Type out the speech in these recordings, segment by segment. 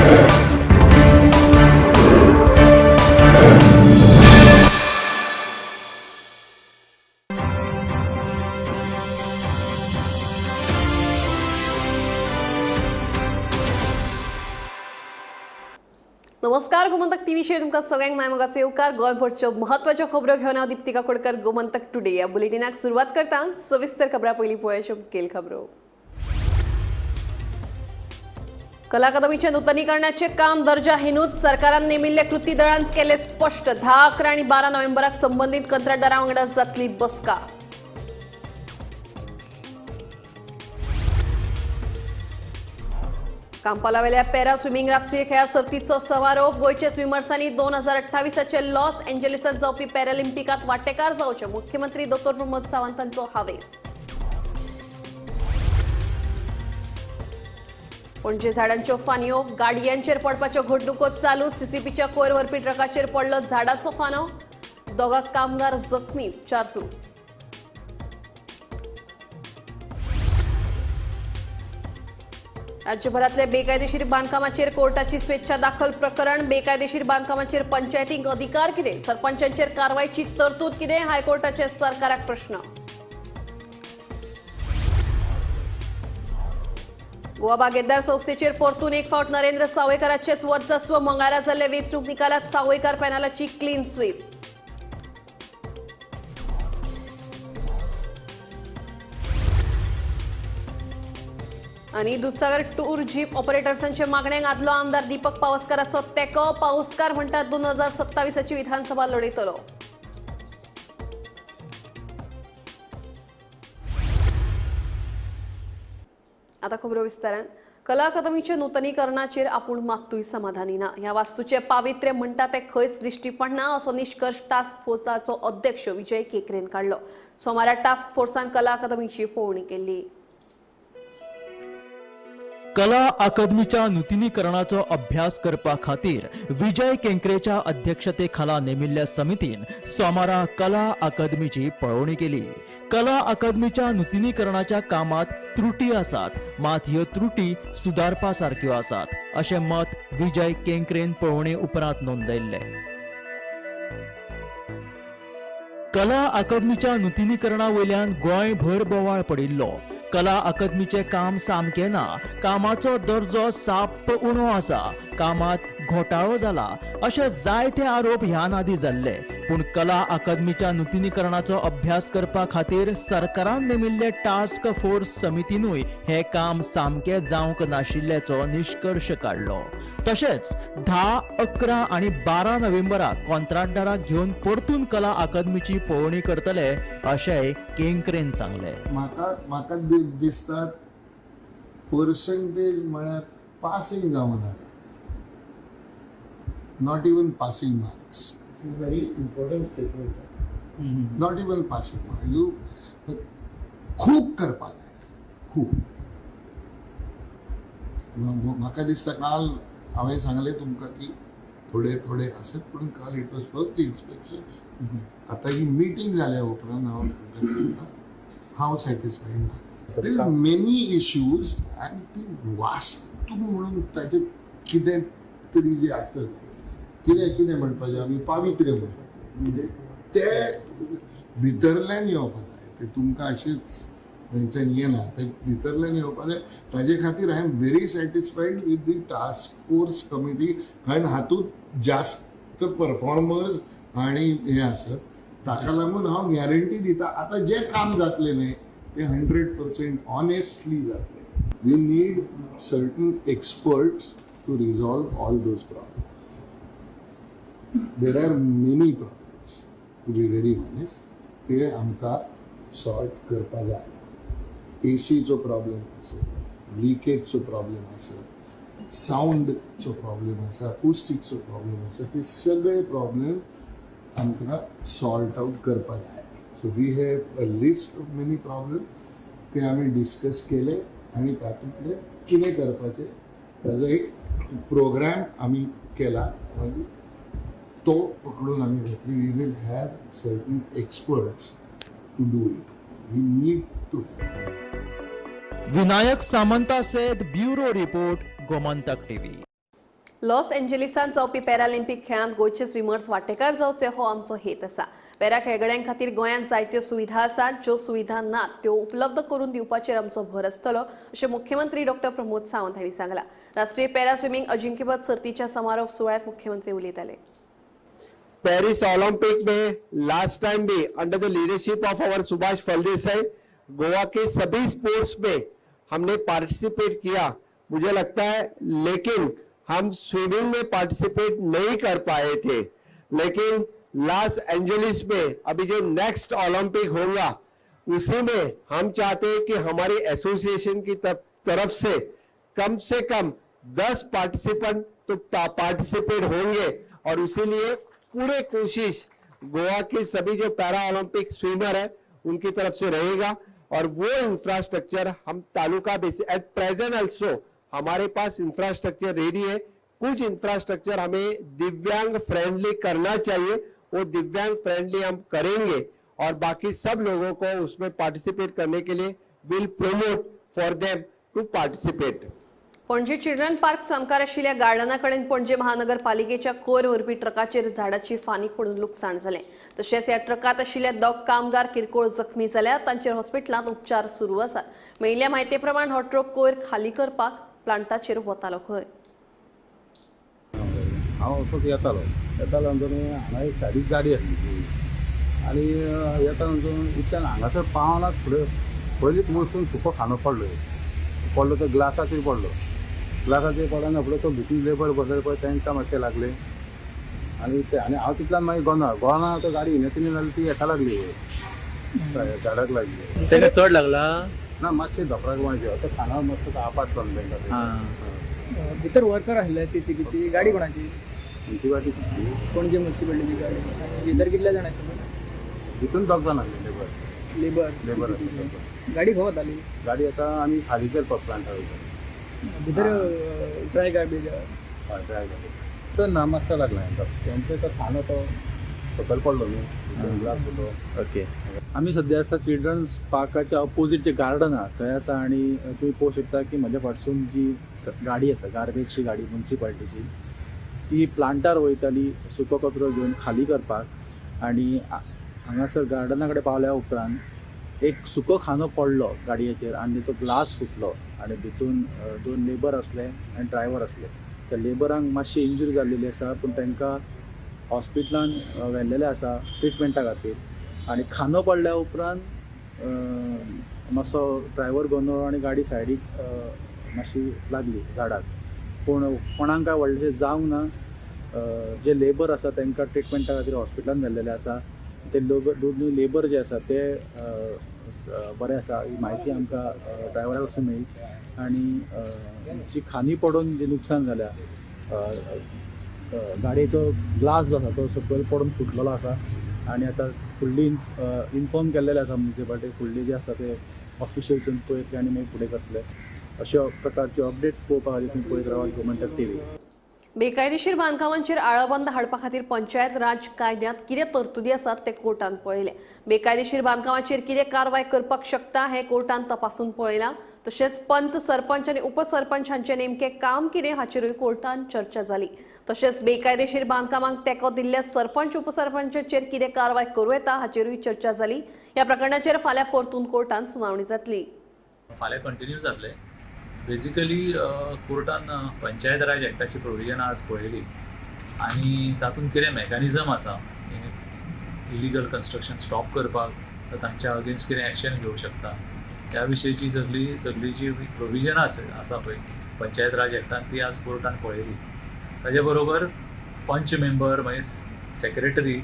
नमस्कार, गोमंतक टीव्हीचेर तुमकां सगळ्यांक मायमोगाचो येवकार. गोंयभरच्यो म्हत्वाच्यो खबरो घेवन हांव दीप्तिका कोडकर, गोमंतक टुडे ह्या बुलेटिनाक सुरवात करता. सविस्तर खबरां पयलीं पळोवया मुखेल खबरो. कला अकादमीच्या नूतनीकरणाचे काम दर्जाहीनूच सरकारान नेमिल्ल्या कृती दळान केले स्पश्ट. 10, 11 आनी 12 नोव्हेंबराक संबंधीत कंत्राटदारां वांगडा जातली बसका. कांपालावेल्या पॅरा स्विमींग राष्ट्रीय खेळा सर्तीचो समारोप. गोंयचे स्विमर्सांनी 2028चे लॉस एंजलिसांत जावपी पॅरालिंपिकात वांटेकार जावचे, मुख्यमंत्री डॉ. प्रमोद सावंतांचो हावेस. पणजे झाडांच्यो फांन्यो, गाडयांचेर पडपाच्यो घडणुको चालूच. सीसीपीच्या कोयर व्हरपी ट्रकाचेर पडलो झाडाचो फांनो. दोगां कामगार जखमी, उपचार सुरू. राज्यभरातल्या बेकायदेशीर बांदकामाचेर कोर्टाची स्वेच्छा दाखल प्रकरण. बेकायदेशीर बांदकामाचेर पंचायतींक अधिकार कितें? सरपंचांचेर कारवायची तरतूद कितें? हायकोर्टाचे सरकाराक प्रश्न. गोवा बागेदार संस्थेचेर परतून एक फावट नरेंद्र सावयकाराचेच वर्चस्व. मंगळारा जाल्ल्या वेंचणूक निकालात सावयकार पॅनलाची क्लीन स्वीप. आणि दुधसागर टूर जीप ऑपरेटर्सांचे मागण्यांक आदलो आमदार दीपक पावसकाराचो तेको. पावसकार म्हणटात 2027ची विधानसभा लढयतलो. आता खबरो विस्तारान. कला अकादमीच्या नूतनीकरणाचेर आपूण मात्तूय समाधानी ना. ह्या वास्तूचे पावित्र्य म्हणटा ते खंयच दिश्टी पडना असो निश्कर्श टास्क फोर्साचो अध्यक्ष विजय केकरेन काडलो. सोमारा टास्क फोर्सान कला अकादमीची पळोवणी केल्ली. कला अकादमीच्या नूतनीकरणाचो अभ्यास करपा खातीर विजय केंकरेच्या अध्यक्षतेखाला नेमिल्ल्या समितीन सोमारा कला अकादमीची पळोवणी केली. कला अकादमीच्या नूतनीकरणाच्या कामात त्रुटी आसात, मात ह्यो त्रुटी सुदारपा सारक्यो आसात अशें मत विजय केंकरेन पळोवणे उपरांत नोंदयल्ले. कला अकादमीच्या नूतनीकरणा वयल्यान गोंयभर बोवाळ पडिल्लो. कला अकादमीचे काम सामके ना, कामाचो दर्जो साप्प उणो आसा, कामात घोटाळो जाला अशे जायते आरोप ह्या नादी जाल्ले. पूण कला अकादमीच्या नूतनीकरणाचो अभ्यास करपा खातीर सरकारान नेमिल्ले टास्क फोर्स समितीनूय हे काम सामके जावंक नाशिल्ल्याचो निष्कर्श काडलो. तशेंच 10, 11 आनी 12 नोव्हेंबराक कंत्राटदाराक घेवन परतून कला अकादमीची पळोवणी करतले अशेंय केंकरेन सांगले. म्हाका दिसता पर्सेंटेज म्हळ्यार पासिंग जावना, not even passing marks. Very important statement. Not even passing marks. You खूप करपा जाय, खूप. म्हाका दिसता काल हांवें सांगलें तुमकां की थोडे थोडे आसत, पूण काल इट वॉज फर्स्ट इन्स्पेक्शन. आतां ही मिटींग जाल्या उपरांत हांव सॅटिस्फाईड ना. देर आर मेनी इश्यूज आनी ती वास्तू म्हणून ताचे कितें तरी जे आसत, कितें म्हणपाचें आमी पावित्र्य म्हणटा, म्हणजे ते भितरल्यान येवपा जाय. ते तुमकां अशेंच थंयच्यान येना, ते भितरल्यान येवपा जाय. ताजे खातीर I am very satisfied with the task force committee, कारण हातूंत जास्त परफॉर्मर्स आनी हे आसत. ताका लागून हांव गॅरंटी दिता आतां जें काम जातलें न्ही ते 100% ऑनेस्टली जातलें. We need certain experts to resolve all those problems. There are many problems, to be very honest. ते आमकां सॉर्ट करपा जाय. एसीचो प्रॉब्लेम आसा, लिकेजचो प्रॉब्लेम आसा, साऊंडचो प्रॉब्लेम आसा, अकुस्टिक्सचो प्रॉब्लेम आसा. ते सगळे प्रॉब्लेम आमकां सॉर्ट आउट करपा जाय. So we have a list of many problem. ते आमी डिस्कस केले आनी तातूंतले कितें करपाचें ताजो एक प्रोग्राम आमी केला. मागीर तो पकडून आमी घेतली. We will have certain experts to do it. We need to have. Vinayak Samant सयत bureau report, Gomantak TV. Los एंजेलिसांत जावपी पॅरालिंपीक खेळांत गोंयचे स्विमर्स वांटेकार जावचे हो आमचो हेत आसा. पॅरा खेळगड्यां खातीर गोंयांत जायत्यो सुविधा आसात. ज्यो सुविधा नात त्यो उपलब्ध करून दिवपाचेर आमचो भर आसतलो अशें मुख्यमंत्री डॉ. प्रमोद सावंत हांणी सांगलां. राष्ट्रीय पॅरा स्विमींग अजिंक्यपद सर्तीच्या समारोप सुवाळ्यात मुख्यमंत्री उलयताले. पेरिस ओलंपिक में लास्ट टाइम भी अंडर द लीडरशिप ऑफ आवर सुभाष फलदेसाई गोवा के सभी स्पोर्ट्स में हमने पार्टिसिपेट किया, मुझे लगता है, लेकिन हम स्विमिंग में पार्टिसिपेट नहीं कर पाए थे. लेकिन लॉस एंजलिस में अभी जो नेक्स्ट ओलंपिक होगा उसी में हम चाहते हैं कि हमारी एसोसिएशन की तरफ से कम 10 पार्टिसिपेंट तो पार्टिसिपेट होंगे और इसीलिए पूरे कोशिश गोवा के सभी जो पैरा ओलंपिक स्विमर है उनकी तरफ से रहेगा और वो इंफ्रास्ट्रक्चर हम taluka basis at present also हमारे पास इंफ्रास्ट्रक्चर रेडी है. कुछ इंफ्रास्ट्रक्चर हमें दिव्यांग फ्रेंडली करना चाहिए, वो दिव्यांग फ्रेंडली हम करेंगे और बाकी सब लोगों को उसमें पार्टिसिपेट करने के लिए will promote for them to participate. Panaji children park सामकार आशिल्ल्या गार्डना कडेन पणजी महानगरपालिकेच्या कोयर व्हरपी ट्रकाचेर झाडाची फानी पडून लुकसाण जालें. तशेंच ह्या ट्रकांत आशिल्ले 2 कामगार किरकोळ जखमी जाल्यात. तांचेर हॉस्पिटलांत उपचार सुरू आसात. मेळिल्ल्या म्हायती प्रमाण हो ट्रक कोयर खाली करपाक प्लांटाचेर वतालो खंय. हांव असोच येतालो म्हणून हांगा एक सायडीक गाडी आसली आनी येता म्हणून इतल्यान हांगासर पावना फुडें पयलींच वचून सुको खांदो पडलो तो ग्लासाचेर पडना फुडें तो भितून लेबर बसले पळय तांकां मातशें लागलें आनी हांव तितल्यान मागीर गोना तो गाडी इनेसिनी जाली ती हेका लागली झाडाक लागली. तेका चड लागला ना मातशें धोपराक मातशें तो खांदो मातसो आपाट जालो तांकां. भितर वर्कर आसले CCBची गाडी कोणाची म्युन्सिपालिटी पणजी म्युन्सिपालिटीची गाडी. भितर कितले जाण आशिल्ले. भितून 2 जाण आसले लेबर लेबर गाडी खंय वताली. गाडी आतां आमी खाली करपाक प्लांटा वयता भितर ड्राय गार्बेज ड्राय गाडी तर ना मातसो लागला तेंचे तो खांदो तो सकयल पडलो न्हू ग्लास पडलो. ओके. आम्ही सध्या आसा चिल्ड्रन्स पार्काच्या अपोजीट जे गार्डन आहा थंय आसा आनी तुम्ही पळोवंक शकता की म्हज्या फाटसून जी गाडी आसा गार्बेजची गाडी म्युन्सिपालिटीची ती प्लांटार वयताली सुको कचरो घेवन खाली करपाक आनी हांगासर गार्डना कडेन पावल्या उपरांत एक सुको खांदो पडलो गाडयेचेर आनी तो ग्लास फुटलो आनी भितून 2 लेबर आसले आनी ड्रायव्हर आसले. त्या लेबरांक मातशी इंजुरी जाल्लेली आसा पूण तांकां हॉस्पिटलान व्हेल्लेले आसा ट्रिटमेंटा खातीर आनी खांदो पडल्या उपरांत मातसो ड्रायव्हर गोंदळ आनी गाडी सायडीक मातशी लागली झाडाक पूण कोणाक काय व्हडलेशें जावंक ना. जे लेबर आसा तांकां ट्रिटमेंटा खातीर हॉस्पिटलान व्हेल्लेले आसा. ते दोनूय लेबर जे आसा ते बरे आसा ही म्हायती आमकां ड्रायव्हरा कडसून मेळ्ळी. आनी जी खांदी पडून जी नुकसाण जाल्या गाडयेचो ग्लास जो आसा तो सकयल पडून फुटलेलो आसा आनी आतां फुडली इन्फॉर्म केल्लेले आसा म्युन्सिपालिटी फुडली जे आसा ते ऑफिशियल्सून पळयतले आनी मागीर फुडें करतले. अशा प्रकारचे अपडेट पळोवपा खातीर तुमी पळयत रावात गोमंतक TV. बेकायदेशीर बांदकामांचेर आळाबंद हाडपा खातीर पंचायत राज कायद्यांत कितें तरतुदी आसात ते कोर्टान पळयले. बेकायदेशीर बांदकामाचेर कितें कारवाय करपाक शकता हें कोर्टान तपासून पळयलां. तशेंच पंच सरपंच आनी उपसरपंच हांचें नेमकें काम कितें हाचेरूय कोर्टान चर्चा जाली. तशेंच बेकायदेशीर बांदकामांक तेंको दिल्ल्या सरपंच उपसरपंचाचेर कितें कारवाय करूं येता हाचेरूय चर्चा जाली. ह्या प्रकरणाचेर फाल्यां परतून कोर्टान सुनावणी जातली. फाल्यां कंटिन्यू जातले. बेजिकली कोर्टान पंचायत राज एक्टाची प्रोविजन आज पळयली आनी तातूंत कितें मेकॅनिझम आसा इलिगल कन्स्ट्रक्शन स्टॉप करपाक तांच्या अगेन्स्ट कितें एक्शन घेवंक शकता त्या विशयीची सगळी जी प्रोविजनां आसा पळय पंचायत राज एक्टान ती आज कोर्टान पळयली. ताचे बरोबर पंच मेंबर मागीर सेक्रेटरी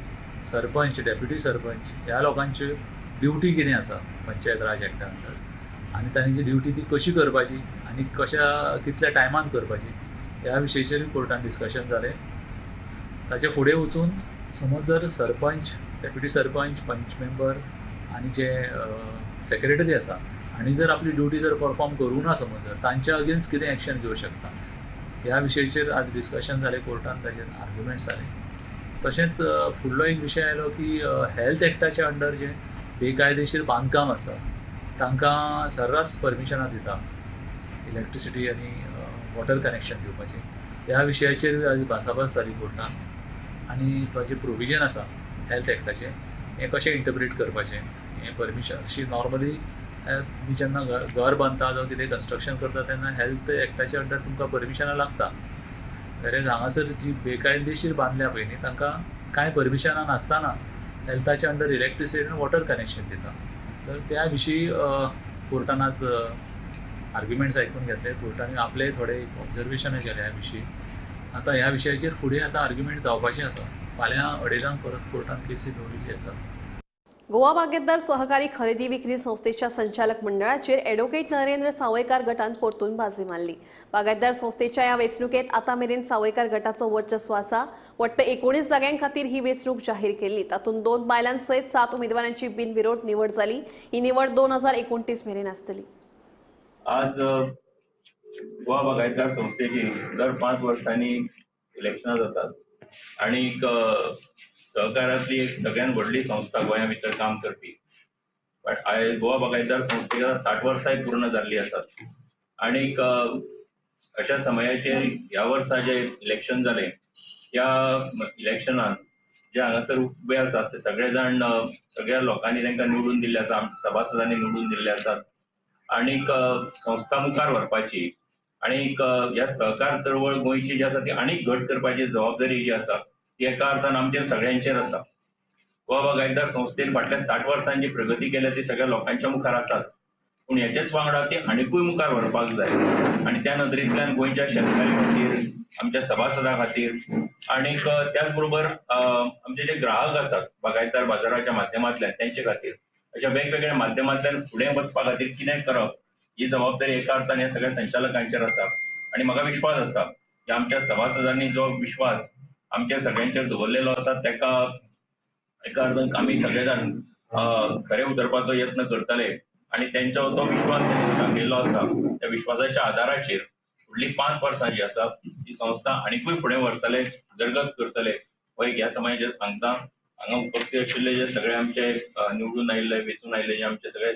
सरपंच डेप्युटी सरपंच ह्या लोकांची ड्युटी कितें आसा पंचायत राज एक्टा अंडर आनी तांणी जी ड्युटी ती कशी करपाची आनी कितल्या टायमान करपाची ह्या विशयीचेरूय कोर्टान डिस्कशन जालें. ताचे फुडें वचून समज जर सरपंच डेप्युटी सरपंच पंच मेंबर आनी जे सेक्रेटरी आसा हांणी जर आपली ड्युटी जर परफॉर्म करूं ना समज जर तांच्या अगेन्स्ट कितें एक्शन घेवंक शकता ह्या विशयीचेर आज डिस्कशन जालें कोर्टान. ताचेर आर्ग्युमेंट्स जाले. तशेंच फुडलो एक विशय आयलो की हेल्थ एक्टाच्या अंडर जे बेकायदेशीर बांदकाम आसता तांकां सर्रास परमिशनां दिता इलेक्ट्रिसिटी आनी वॉटर कनेक्शन दिवपाचें ह्या विशयाचेर आज भासाभास जाली कोर्टान आनी तो जे प्रोविजन आसा हेल्थ एक्टाचें हें कशें इंटरप्रीट करपाचें हें परमिशन अशी नॉर्मली तुमी जेन्ना घर बांदता जावं कितें कंस्ट्रक्शन करता तेन्ना हेल्थ एक्टाच्या अंडर तुमकां परमिशनां लागता वेरेज हांगासर जी बेकायदेशीर बांदल्या पळय न्ही तांकां कांय परमिशनां नासतना हेल्थाच्या अंडर इलेक्ट्रिसिटी आनी वॉटर कनेक्शन दिता सर त्या विशीं कोर्टान आज आर्ग्युमेंट्स आयकून घेतले कोर्टान आपले थोडे ऑब्जर्वेशन केले ह्या विशीं आतां ह्या विशयाचेर फुडें आतां आर्ग्युमेंट जावपाचें आसा फाल्यां 2:30 परत कोर्टान केसी दवरिल्ली आसा गोवा बागेतदार सहकारी खरेदी विक्री संस्थेच्या संचालक मंडळाचेर ॲडव्होकेट नरेंद्र सावयकार गटान परतून बाजी मारली. बागायतदार संस्थेच्या ह्या वेंचणुकेत आतां मेरेन सावयकार गटाचो वर्चस्व आसा. वट्ट 19 जाग्यां खातीर ही वेंचणूक जाहीर केल्ली. तातूंत 2 बायलांसयत 7 उमेदवारांची बिनविरोध निवड जाली. ही निवड 2029 मेरेन आसतली. आज गोवा बागायतदार संस्थेची दर 5 वर्सांनी इलेक्शनां जातात आणि सहकारातली एक सगळ्यात व्हडली संस्था गोंया भितर काम करपी बट गोवा बागायतदार संस्थेक 60 वर्सां पूर्ण जाल्ली आसात आणि अशा समयाचेर ह्या वर्सा जे इलेक्शन जालें त्या इलेक्शनात जे हांगासर उबे आसात ते सगळे जाण सगळ्या लोकांनी तांकां निवडून दिल्ले आसा सभासदांनी निवडून दिल्ले आसात आणि संस्था मुखार व्हरपाची आणि ह्या सहकार चळवळ गोंयची जी आसा ती आनीक घट करपाची जबाबदारी जी आसा ती एका अर्थान आमचेर सगळ्यांचेर आसा. गोवा बागायतदार संस्थेन फाटल्या 60 वर्सांनी जी प्रगती केल्या ती सगळ्या लोकांच्या मुखार आसाच पूण हेच्याच वांगडा ती आनीकूय मुखार व्हरपाक जाय आणि त्या नदरेंतल्यान गोंयच्या शेतकऱ्यां खातीर आमच्या सभासदां खातीर आणि त्याच बरोबर आमचे जे ग्राहक आसात बागायतदार बाजाराच्या माध्यमांतल्यान त्यांचे खातीर अशा वेगवेगळ्या माध्यमांतल्यान फुडें वचपा खातीर कितें करप ही जबाबदारी एका अर्थान ह्या सगळ्या संचालकांचेर आसा आणि म्हाका विश्वास आसा की आमच्या सभासदांनी जो विश्वास आमच्या सगळ्यांचेर दवरलेलो आसा तेका एका अर्थान आमी सगळे जाण खरे उतरपाचो यत्न करतले आणि त्यांचो तो विश्वास दाखयल्लो आसा त्या विश्वासाच्या आदाराचेर फुडली 5 वर्सां जी आसा ती संस्था आनीकूय फुडें व्हरतले उदरगत करतले हो एक ह्या समयाचेर सांगता. हांगा उपस्थित आशिल्ले जे सगळे आमचे निवडून आयिल्ले वेचून आयिल्ले जे आमचे सगळे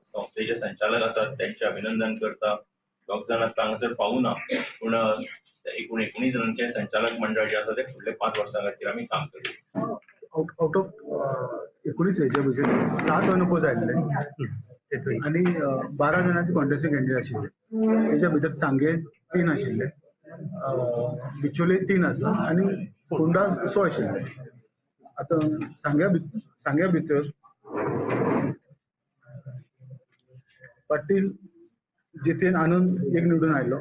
संस्थेचे संचालक आसात त्यांचे अभिनंदन करता. दोग जाण आतां हांगासर पावूना पूण 19 जणांचे संचालक मंडळ जे आसा ते फुडले 5 वर्सां खातीर आमी काम करतले. आउट ऑफ 19 हेजे भितर 7 अनपोज आयिल्ले आनी 12 जणांचे कॉन्टेस्टिंग कॅन्डिडेट आशिल्ले. तेच्या भितर सांगे 3 आशिल्ले, बिचोले 3 आसा आनी फोंडा 6 आशिल्ले. आतां सांग्या भितर पाटील जितेन आनंद एक निवडून आयलो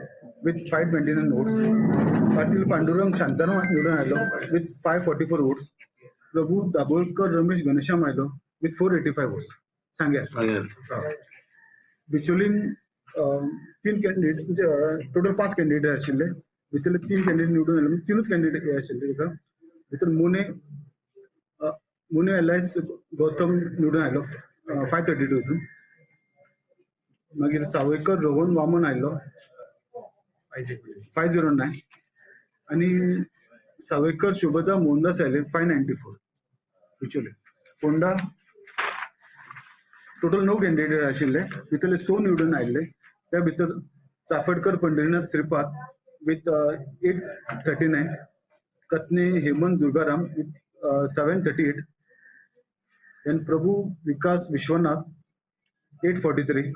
with 529 votes. पाटील पांडुरंग शांताराम निवडून आयलो with 544 votes. प्रभू दाबोळकर रमेश घनश्याम आयलो with 485 votes. सांग्यार बिचोलीन 3 कॅन्डिडेट म्हणजे टोटल 5 कॅन्डिडेट आशिल्ले. भितरले 3 कॅन्डिडेट निवडून आयले म्हणजे 3च कॅन्डिडेट हे आशिल्ले. तेका भितर मोने एलायस गौतम निवडून आयलो 532 हितून. मागीर सावयकर रोहन वामन आयलो 509 आणि सावयकर शोभदा मोहनदास आयले 594. बिचोले फोंडा टोटल 9 कॅन्डिडेट आशिल्ले. भितरले 6 निवडून आयिल्ले. त्या भितर Chaphadkar Pandharinath Shripad with 839, Katne Hemant Durgaram with 738, then Prabhu Vikas Vishwanath 843,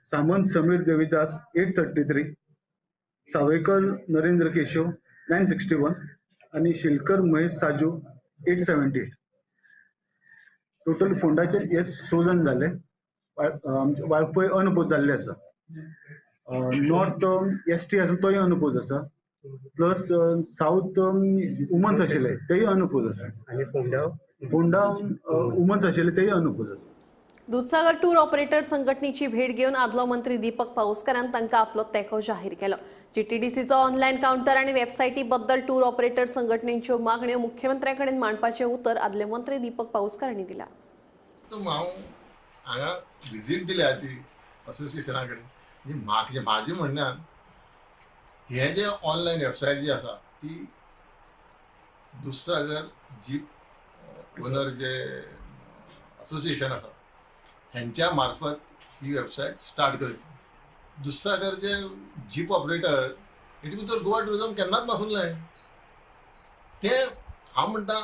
Samant Samir Devidas 833, Sawaikar Narendra Keshav 961 आणि शिलकर महेश साजू 878. टोटल फोंडाचे हे 6 जाण जाले. वाळपय अनपोज जाल्ले आसा. नॉर्थ ST आसा तोय अनपोज आसा. प्लस साऊथ वुमन्स आशिल्ले तेय अनपोज आसा आणि फोंडा वुमन्स आशिल्ले तेय अनपोज आसा. दूधसागर टूर ऑपरेटर संघटनेची भेट घेऊन आदलो मंत्री दीपक पाऊसकरान तांकां आपलो तेंको जाहीर केलो. GTDCचो ऑनलायन कावंटर आनी वेबसायटी बद्दल टूर ऑपरेटर संघटनेच्यो मागण्यो मुख्यमंत्र्या कडेन मांडपाचें उतर आदले मंत्री दीपक पाऊसकरांनी दिलां. हांव हांगा विजीट दिल्या ती असोसिएशना कडेन म्हाजे म्हणण्यान हे जे ऑनलायन वेबसायट जी आसा ती दूधसागर जी ओनर जे असोसिएशन आसा हेंच्या मार्फत ही वेबसायट स्टार्ट करची दुधसागरचे जीप ऑपरेटर हेचे भितर गोवा टुरिझम केन्नाच नासुल्लें. ते हांव म्हणटा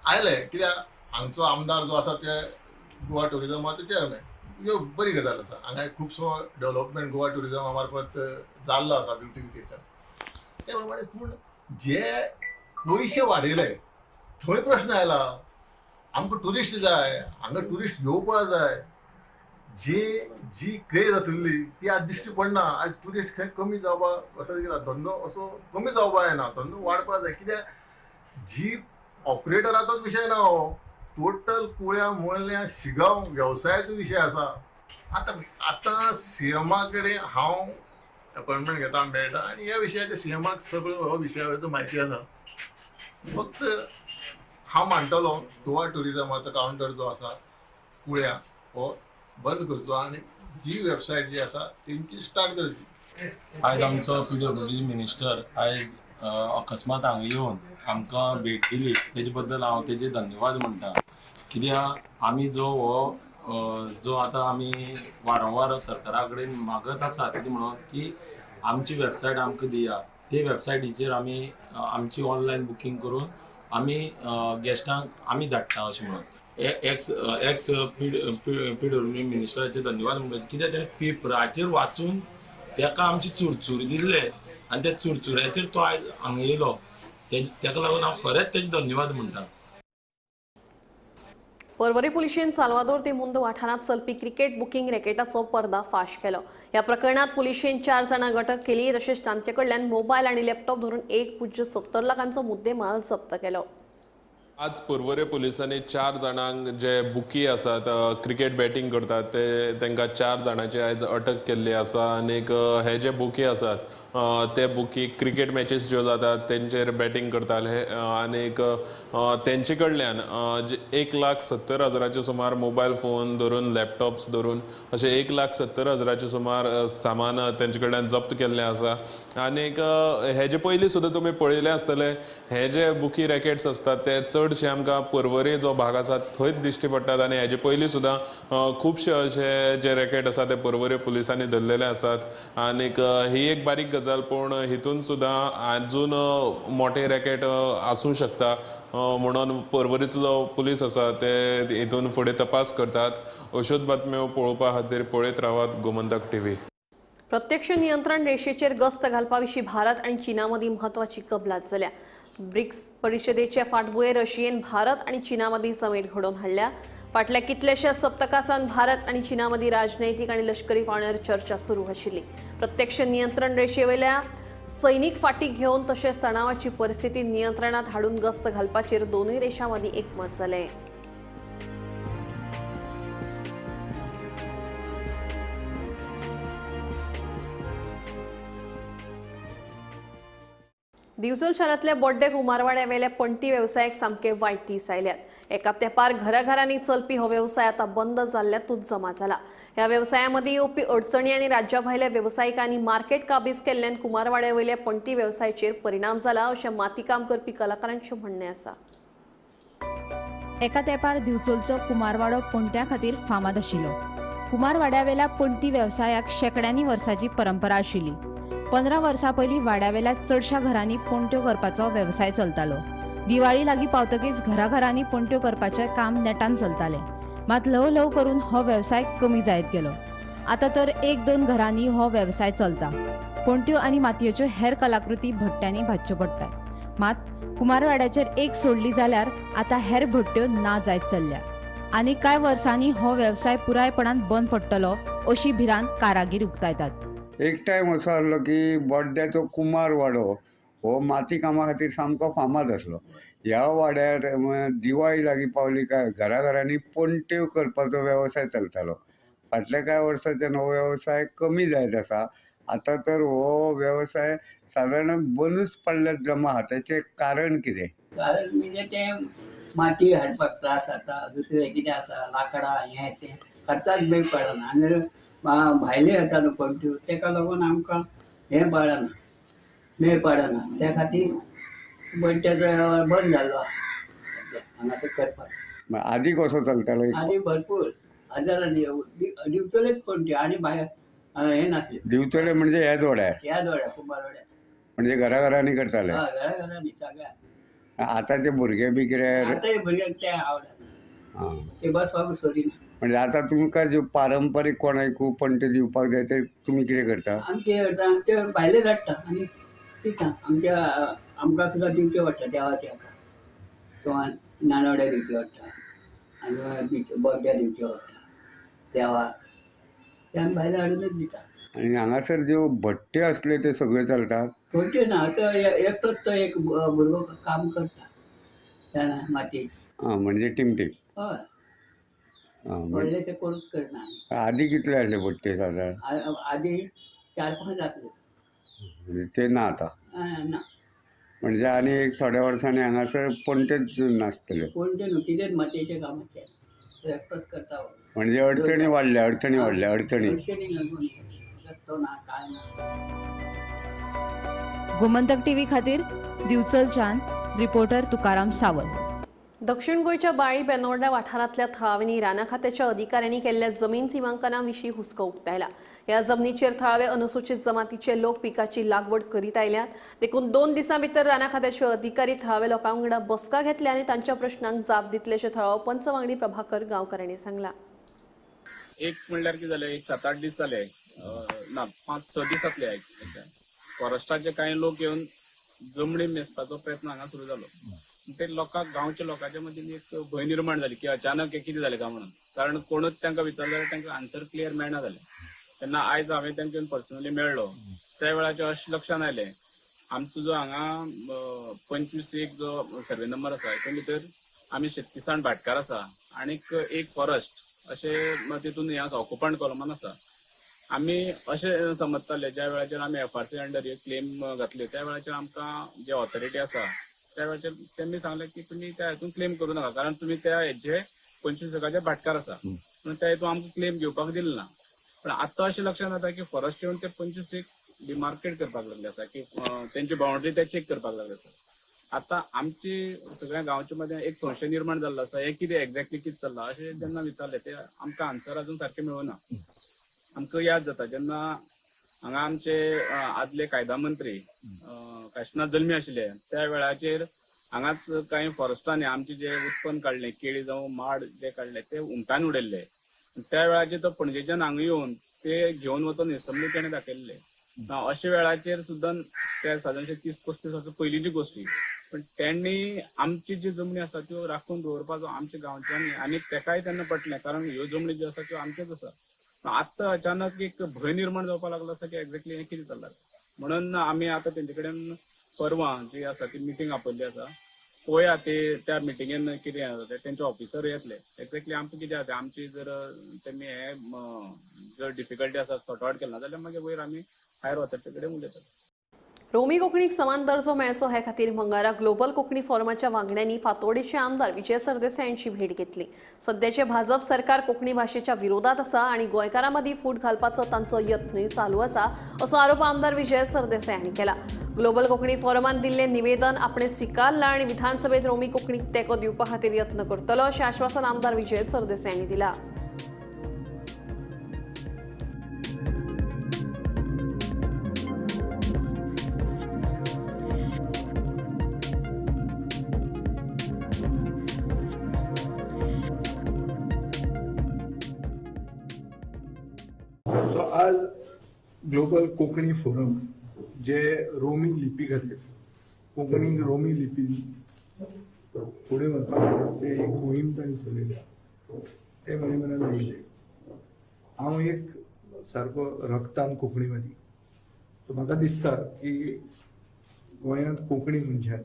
आयले कित्याक हांगचो आमदार जो आसा ते गोवा टुरिझमाचो चेअरमॅन, ह्यो बरी गजाल आसा. हांगा खुबसो डेव्हलपमेंट गोवा टुरिझमा मार्फत जाल्लो आसा, ब्युटिफिकेशन ते प्रमाणे. पूण जे पयशे वाडयले थंय प्रश्न आयला. आमकां टुरिस्ट जाय, हांगा टुरिस्ट येवपा जाय. जी क्रेज आशिल्ली ती आज दिश्टी पडना. आज टुरिस्ट खंय कमी जावपा असो धंदो असो कमी जावपा जायना, धंदो वाडपा जाय. कित्याक जी ऑपरेटराचोच विशय ना हो, टोटल कुळ्या मोळ्या शिगांव वेवसायाचो विशय आसा. आतां सीएमा कडेन हांव अपॉइंटमेंट घेता मेळटा आनी ह्या विशयाचेर सीएमाक सगळो हो विशयाचो म्हायती आसा. फक्त हांव मानतलो गोवा टुरिझमाचो कावंटर जो आसा कुळ्या हो बंद करचो आनी जी वेबसायट जी आसा तेंची स्टार्ट करची. आयज आमचो PWD मिनिस्टर आयज अकस्मात हांगा येवन आमकां भेट दिली, तेजे बद्दल हांव तेजे धन्यवाद म्हणटा. कित्याक आमी जो आतां आमी वारंवार सरकारा कडेन मागत आसा तेजे म्हणून की आमची वेबसायट आमकां दिया. ते वेबसायटीचेर आमी आमची ऑनलायन बुकींग करून आमी गेस्टांक आमी धाडटा अशें म्हणून. एक्स PWD मिनिस्टराचे धन्यवाद म्हणटा. कित्याक तेणें पेपराचेर वाचून ताका आमची चुरचूर दिल्ले आनी त्या चुरचुऱ्याचेर तो आयज हांगा येयलो. ताका लागून हांव खरेंच तेजे धन्यवाद म्हणटा. पर्वरी पुलिशेन साल्वादोर ते मुंद वाठारांत चलपी क्रिकेट बुकींग रॅकेटाचो पर्दाफाश केलो. ह्या प्रकरणात पुलिशेन 4 जाणांक अटक केली, तशेंच तांचे कडल्यान मोबायल आनी लॅपटॉप धरून 1.70 लाखांचो मुद्देमाल जप्त केलो. आज पर्वरे पुलिसांनी 4 जाणांक जे बुकी आसात, क्रिकेट बॅटिंग करतात तांकां 4 जाणांची आयज अटक केल्ली आसा. आनीक हे जे बुकी आसात ते बुकी क्रिकेट मॅचीस ज्यो जातात तेंचेर बॅटिंग करताले. आनीक तेंचे कडल्यान 1,70,000 सुमार मोबायल फोन धरून लॅपटॉप्स धरून अशें 1,70,000 सुमार सामान तेंचे कडल्यान जप्त केल्लें आसा. आनीक हेजे पयलीं सुद्दां तुमी पळयलें आसतलें, हे जे बुकी रॅकेट्स आसतात ते चडशे आमकां पर्वरी जो भाग आसा थंयच दिश्टी पडटात. आनी हेजे पयलीं सुद्दां खुबशे अशे जे रॅकेट आसा ते पर्वरी पुलिसांनी धरलेले आसात. आनीक ही एक बारीक गजाल, पूण हितून सुद्दां आजून मोठे रॅकेट आसूं शकता म्हणून पर्वरीचो जो पुलीस आसा ते हितून फुडें तपास करतात. अश्योच बातम्यो पळोवपा खातीर पळयत रावात गोमंतक TV. प्रत्यक्ष नियंत्रण रेषेचेर गस्त घालपा विशीं भारत आनी चीना मदीं म्हत्वाची कबलात जाल्या. ब्रिक्स परिशदेचे फाटभुंयेर रशियेन भारत आनी चीना मदीं समेट घडोवन हाडल्या. फाटल्या कितल्याशाच सप्तकासान भारत आनी चीना मदीं राजनैतीक आनी लश्करी पावंड्यार चर्चा सुरू आशिल्ली. प्रत्यक्ष नियंत्रण रेषेवेल्या सैनीक फाटी घेवन तशेंच तणावाची परिस्थिती नियंत्रणात हाडून गस्त घालपाचेर दोनूय देशां मदीं एकमत जालें. दिवचल शारांतल्या बोड्डे कुमारवाड्या वेल्या पणटी वेवसायाक सामके वायट दीस आयल्यात. एका तेंपार घराघरांनी चलपी हो वेवसाय आतां बंद जाल्ल्यातूच जमा जाला. ह्या वेवसायामदीं येवपी अडचणी आनी राज्या भायल्या वेवसायिकांनी मार्केट काबीज केल्ल्यान कुमारवाड्या वयल्या पणटी वेवसायाचेर परिणाम जाला अशें मातीकाम करपी कलाकारांचें म्हणणें आसा. एका तेंपार दिवचलचो कुमारवाडो पणट्यां खातीर फामाद आशिल्लो. कुमारवाड्या वेल्या पणटी वेवसायाक शेकड्यांनी वर्सांची परंपरा आशिल्ली. 15 वर्सां पयलीं वाड्यावेल्या चडशा घरांनी पणट्यो करपाचो वेवसाय चलतालो. दिवाळी लागीं पावतकीच घराघरांनी पणट्यो करपाचें काम नेटान चलतालें. मात ल्हव ल्हव करून हो वेवसाय कमी जायत गेलो. आतां तर 1-2 घरांनी हो वेवसाय चलता. पणट्यो आनी मातयेच्यो हेर कलाकृती भट्ट्यांनी भाजच्यो पडटात. मात कुमारवाड्याचेर एक सोडली जाल्यार आतां हेर भट्ट्यो ना जायत चल्ल्या. आनी कांय वर्सांनी हो वेवसाय पुरायपणान बंद पडटलो अशी भिरांत कारागीर उक्तायतात. एक टायम असो आसलो की बोड्ड्याचो कुमारवाडो हो माती कामा खातीर सामको फामाद आसलो. ह्या वाड्यार दिवाळी लागीं पावली काय घराघरांनी पणट्यो करपाचो वेवसाय चलतालो. फाटल्या कांय वर्सांच्यान हो वेवसाय कमी जायत आसा. आतां तर हो वेवसाय सादारण बंदूच पडल्यात जमा. हाताचें कारण कितें? कारण म्हणजे ते माती हाडपाक त्रास जाता, दुसरें कितें आसा लाकडां हें तें खर्चाक मेळ पडना. आनी भायले येता न्हू पणट्यो, ताका लागून आमकां हें पडना, मेळ पडना. त्या खातीर पणट्याचो वेव्हार बंद जाल्लो हांगा ते करपाक. आदी कसो चलतालो? आनी भरपूर हजारांनी दिवचलेच पणट्यो आनी भायर हे नासले दिवचले म्हणजे ह्याच वाड्यार ह्या दोड्या कुंभारवाड्या म्हणजे घराघरांनी करताले. घराघरांनी सगळ्या आताचे भुरगे बी कितें आतांय भुरग्यांक ते आवडत हां. ते बसपाक सोदिना. म्हणजे आता तुमकां जे पारंपारीक कोणाक पणटे दिवपाक जाय ते तुमी कितें करता? आमी कितें करता ते भायले धाडटा आनी दिता आमकां सुद्दां दिवचे पडटा देवाचे हाका किंवा नानवड्या दिवचे पडटा आनी बर्थडे दिवचे पडटा देवाक ते आमी भायले हाडूनच दिता. आणि हांगासर ज्यो भट्टे असले ते सगळे चलतात? खंयचे ना तो एकटोच तो एक भुरगो काम करता त्या मातयेक. म्हणजे टिमटीक. हय म्हणजे व्हडले ते करूच करना. आधी कितले आसले भट्टे साधारण? आधी 4-5 आसले म्हणजे ते ना आता. ना म्हणजे आणि एक थोड्या वर्सांनी हांगासर पणटेच नासतले. कोण ते न्हू कितेंच मातयेचे कामाचे तो एकटोच करता. म्हणजे अडचणी वाडल्या अडचणी अडचणी लागून रस्तो ना काय ना. गोमंतक टीव्ही खातीर दिवचलच्यान रिपोर्टर तुकाराम सावंत. दक्षिण गोंयच्या बाळी बेनोर्डा वाठारांतल्या थळाव्यांनी राना खात्याच्या अधिकाऱ्यांनी केल्ल्या जमीन सिमांकना विशीं हुस्को उक्तायला. ह्या जमनीचेर थळावे अनुसूचित जमातीचे लोक पिकाची लागवड करीत आयल्यात. देखून 2 दिसां भितर राना खात्याचे अधिकारी थळावे लोकां वांगडा बसका घेतल्या आनी तांच्या प्रश्नांक जाप दितलेशें थळावो पंच वांगडी प्रभाकर गांवकारांनी सांगला. एक म्हणल्यार कितें जालें, एक 7-8 दीस जाले ना 5-6 दीस जातले. फॉरेस्टाचे कांय लोक येवन जमनी मेजपाचो प्रयत्न हांगा सुरू जालो. ते लोकांक गांवच्या लोकांच्या मदीं एक भंय निर्माण जाली की अचानक कितें जालें काय म्हणून. कारण कोणूच तांकां विचारलें जाल्यार तांकां आन्सर क्लियर मेळना जालें. तेन्ना आयज हांवें तांकां पर्सनली मेळ्ळो. त्या वेळाचेर अशें लक्षांत आयलें आमचो जो हांगा 25 जो सर्वे नंबर आसा हितून भितर आमी 36 भाटकार आसा आनीक एक फॉरेस्ट अशें तितून हें आसा ऑक्युपंट कॉलमान आसा. आमी अशें समजताले ज्या वेळाचेर आमी FRC अंडर एक क्लेम घातली त्या वेळाचेर आमकां जे ऑथॉरिटी आसा त्या वेळाचेर त्यांनी सांगलें की तुमी त्या हितून क्लेम करूं नाका कारण तुमी त्या हेजे 25 भाटकार आसा म्हणून त्या हितून आमकां क्लेम घेवपाक दिलें ना. पण आतां अशें लक्षांत येता की फॉरेस्ट येवन ते 25 डिमार्केट करपाक लागले आसा की तेंची बाउंड्री ते चेक करपाक लागले आसा. आतां आमची सगळ्या गांवच्या मदें एक संशय निर्माण जाल्लो आसा हें कितें एक्झॅक्टली कितें चल्लां अशें जेन्ना विचारलें ते आमकां आन्सर अजून सारकें मेळूना. आमकां याद जाता जेन्ना हांगा आमचे आदले कायदा मंत्री काशिनाथ जल्मी आशिल्ले त्या वेळाचेर हांगाच कांय फॉरेस्टांनी आमचे जे उत्पन्न काडलें केळी जावं माड जे काडले ते उंटान उडयल्ले. त्या वेळाचेर तो पणजेच्यान हांगा येवन ते घेवन वचून निसमणी तेणें दाखयल्ले. अशा वेळाचेर सुद्दां त्या सादारणशे 30-35 वर्सां पयलींची गोश्टी. पण त्यांनी आमची जी जमनी आसा त्यो राखून दवरपाचो आमच्या गांवच्यांनी आनी तेकाय तेन्ना पटलें कारण ह्यो जमनी ज्यो आसा त्यो आमच्योच आसा. आतां अचानक एक भंय निर्माण जावपाक लागलो आसा की एक्झॅक्टली हें कितें चल्लां म्हणून आमी आतां तेंचे कडेन परवां जी आसा ती मिटींग आपयल्ली आसा. पळोवया ते त्या मिटींगेन कितें जाता तेंचे ऑफिसर येतले एक्झॅक्टली आमकां कितें जाता आमची जर तेमी हे जर डिफिकल्टी आसा सॉर्ट आउट केला जाल्यार मागीर वयर आमी हायर ऑथॉरिटी कडेन उलयतात. रोमी कोंकणीक समान दर्जो मेळचो हे खातीर मंगळारा ग्लोबल कोंकणी फॉरमाच्या वांगड्यांनी फातोर्डेचे आमदार विजय सरदेसाय यांची भेट घेतली. सध्याचे भाजप सरकार कोंकणी भाशेच्या विरोधात आसा आणि गोंयकारां मदीं फूट घालपाचो तांचो यत्नूय चालू आसा असो आरोप आमदार विजय सरदेसाय हांणी केला. ग्लोबल कोंकणी फॉरमान दिल्लें निवेदन आपणे स्विकारलां आणि विधानसभेत रोमी कोंकणीक तेंको दिवपा खातीर यत्न करतलो अशें आश्वासन आमदार विजय सरदेसाय हांणी दिलां. आज ग्लोबल कोंकणी फोरम जे रोमी लिपी खातीर कोंकणी रोमी लिपी फुडें व्हरपा खातीर एक मोहीम तांणी चलयल्या ते म्हजे मनांत आयिल्ले. हांव एक सारको रक्तान कोंकणीवादी सो म्हाका दिसता की गोंयांत कोंकणी मनशान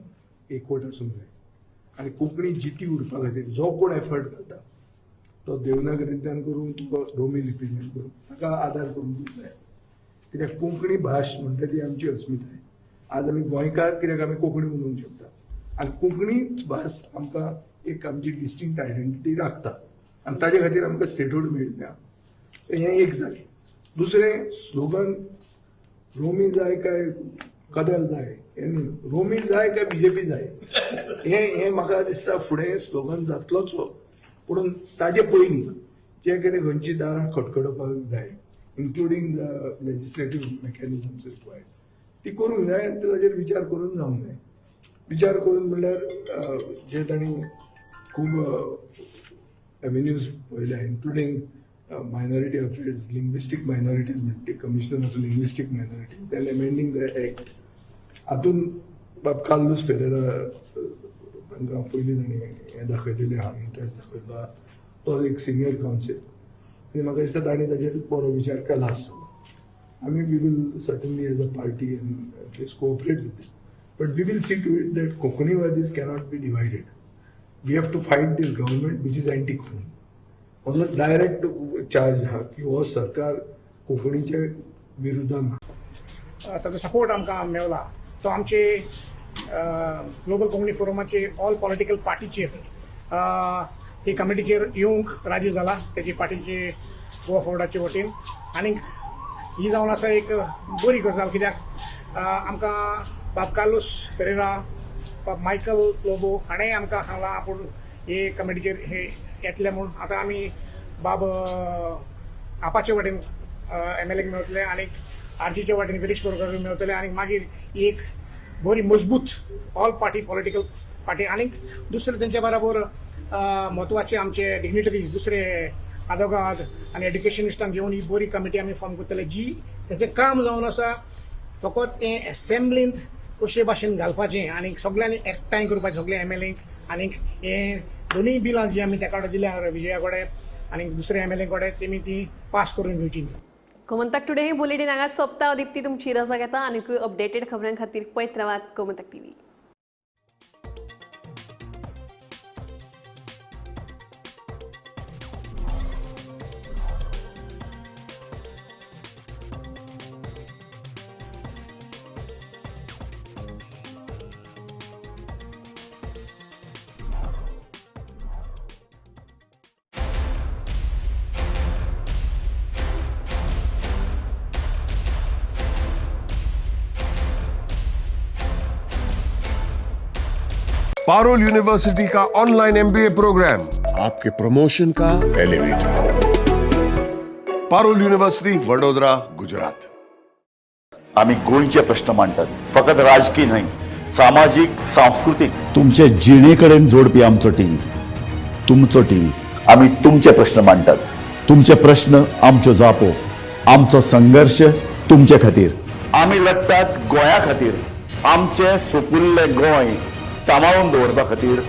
एकवट आसूंक जाय आनी कोंकणी जिती उरपा खातीर जो कोण एफर्ट घालता तो देवनागरींतल्यान करूं तो रोमी लिपींतल्यान करूं ताका आदार करूंकूच जाय. कित्याक कोंकणी भास म्हणटा ती आमची अस्मिताय. आज आमी गोंयकार कित्याक आमी कोंकणी उलोवंक शकता आनी कोंकणी भास आमकां एक आमची डिस्टिंक्ट आयडेंटिटी राखता आनी ताजे खातीर आमकां स्टेटहूड मेळिल्लें हें एक जालें. दुसरें स्लोगन रोमी जाय काय कदल जाय हें न्ही, रोमी जाय काय BJP जाय हें म्हाका दिसता फुडें स्लोगन जातलोच. पूण ताजे पयलीं जे कितें खंयची दारां खटखटोवपाक जाय including the legislative mechanisms required ती करूंक जाय आनी ताजेर विचार करून जावंक जाय. विचार करून म्हणल्यार जे तांणी खूब एव्हेन्यूज पळयल्या including minority affairs, linguistic minorities म्हणटा commissioner of linguistic minority, then amending the act. हातून बाब कार्लोस फेरेरा तांकां पयलीं तांणी हें दाखयलेलें आहा, इंट्रस्ट दाखयल्लो आहा, तो एक सिनियर कावन्सील, आनी म्हाका दिसता ताणें ताजेर बरो विचार केला आसतलो. आमी we will certainly as a party and please cooperate with it, but we will see to it that कोंकणीवादीज cannot be divided. We have to fight this government which is anti Konkani. म्हजो डायरेक्ट चार्ज आहा की हो सरकार कोंकणीच्या विरोधान आहा. ताचो support आमकां मेवला तो आमचे ग्लोबल कोंकणी फोरमाचे ऑल पॉलिटिकल पार्टीचेर ही कमिटीचेर येवंक राजी जाला, तेजी पार्टीचे गोवा फॉर्डाचे वटेन. आनी ही जावन आसा एक बरी गजाल, कित्याक आमकां बाब कार्लोस फेरेरा, बाब मायकल लोबो हाणें आमकां सांगलां आपूण हे कमिटीचेर हे येतले म्हूण. आतां आमी बाब आपाचे वटेन MLA मेळटले आनी RGचे वटेन विरीश बोरकार मेळटले, आनी मागीर एक बरी मजबूत ऑल पार्टी पॉलिटिकल पार्टी. आनी दुसरे तेंच्या बरोबर म्हत्वाचे आमचे डिग्निटरीज दुसरे आदोगाद आनी एड्युकेशनिस्टांक घेवन ही बरी कमिटी आमी फॉर्म करतले, जी तेंचें काम जावन आसा फकत हें एसेंब्लींत कशे भाशेन घालपाचें आनी सगळ्यांनी एकठांय करपाचें सगळे MLAंक. आनी हें दोनूय बिलां जी आमी तेका दिल्या विजया कडेन आनी दुसरे MLA कडेन तेमी ती पास करून घेवची. गोमंतक टुडे हे बुलेटिन हांगाच सोंपता. दिप्ती तुमची रजा घेता आनी अपडेटेड खबरां खातीर पळयत रावात गोमंतक TV. पारुल यूनिवर्सिटी का ऑनलाइन MBA प्रोग्राम आपके प्रमोशन का एलिवेटर. पारुल यूनिवर्सिटी वडोदरा, गुजरात. आम्ही गोंयचे प्रश्न मांडटात, फकत राजकीय न्हय, सामाजिक सांस्कृतिक. तुमचे जिणेकडेन जोडपी आमचो टीव्ही, तुमचो टीव्ही. आम्ही तुमचे प्रश्न मांडटात. तुमचे प्रश्न आमच्यो जापो, आमचो संघर्ष तुमचे खातीर. आम्ही लढटात गोंया खातीर, आमचे सोपुल्ले गोंय सांबाळून दवरपा खातीर.